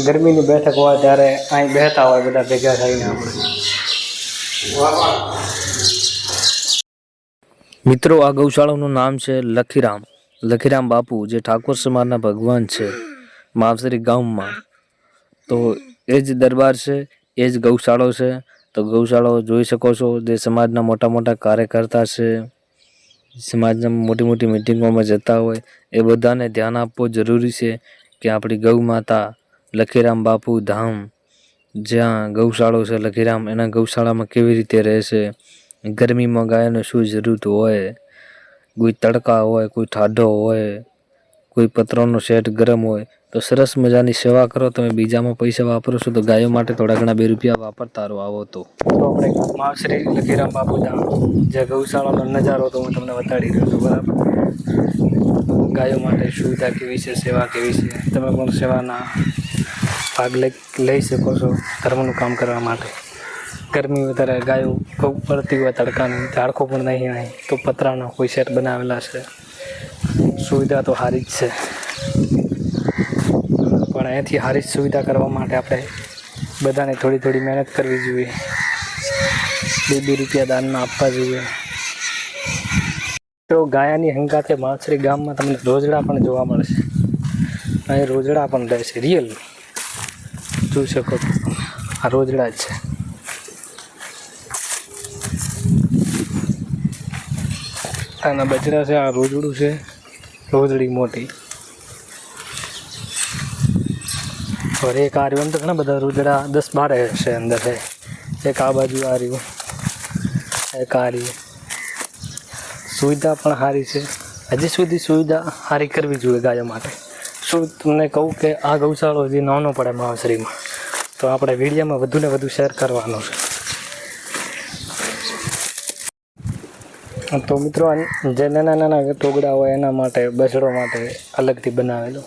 ગરમીની બેઠક હોય ત્યારે અહીં બેહતા હોય બધા ભેગા થઈને આપણે। મિત્રો, આ ગૌશાળાનું નામ છે લખીરામ બાપુ, જે ઠાકોર સમાજના ભગવાન છે માવસરી ગામમાં। તો એ જ દરબાર છે, એ જ ગૌશાળો છે। તો ગૌશાળો જોઈ શકો છો, જે સમાજના મોટા મોટા કાર્યકર્તા છે, સમાજના મોટી મોટી મિટિંગોમાં જતા હોય, એ બધાને ધ્યાન આપવું જરૂરી છે કે આપણી ગૌ માતા લખીરામ બાપુ ધામ, જ્યાં ગૌશાળો છે લખીરામ, એના ગૌશાળામાં કેવી રીતે રહેશે, ગરમીમાં ગાયોને શું જરૂરત હોય, કોઈ તડકા હોય, કોઈ ઠાઢો હોય, કોઈ પતરાનો સેટ ગરમ હોય, તો સરસ મજાની સેવા કરો। તમે બીજામાં પૈસા વાપરો છો તો ગાયો માટે થોડા ઘણા 2 રૂપિયા વાપરતા રહો। આવો તો આપણે માવશ્રી લખીરામ બાપુ ધામ, જે ગૌશાળાનો નજારો તો હું તમને બતાડી રહ્યો છું, બરાબર। ગાયો માટે સુવિધા કેવી છે, સેવા કેવી છે, તમે પણ સેવાના ભાગ લઈ શકો છો ધર્મનું કામ કરવા માટે। ગરમી વધારે, ગાયો ખૂબ પડતી હોય, તડકાની ઝાડખો પણ નહીં અહીં, તો પતરાના કોઈ સેટ બનાવેલા છે, સુવિધા તો સારી જ છે। પણ અહીંયાથી સારી સુવિધા કરવા માટે આપણે બધાને થોડી થોડી મહેનત કરવી જોઈએ, 2 રૂપિયા દાનમાં આપવા જોઈએ। તો ગાયાની હંગાથે માવસરી ગામમાં તમને રોજડા પણ જોવા મળશે। અહીં રોજડા પણ રહે છે, રિયલ જોઈ શકો છો, આ રોજડા જ છે। આના બચડા છે, આ રોજડું છે, રોજડી મોટી। और एक आ रही अंदर घना બધા રોજડા 10-12 છે અંદર है। एक आ बाजू आ रही, एक आ रही। સુવિધા પણ સારી છે, હજી સુધી સુવિધા સારી કરવી જોઈએ ગાયો માટે। શું તમને કહું કે આ ગૌશાળો હજી નાનો પડે માવસરીમાં, તો આપણે વિડીયોમાં વધુ ને વધુ શેર કરવાનો છે। તો મિત્રો, જે નાના નાના ટોગડા હોય એના માટે બછડો માટે અલગથી બનાવેલો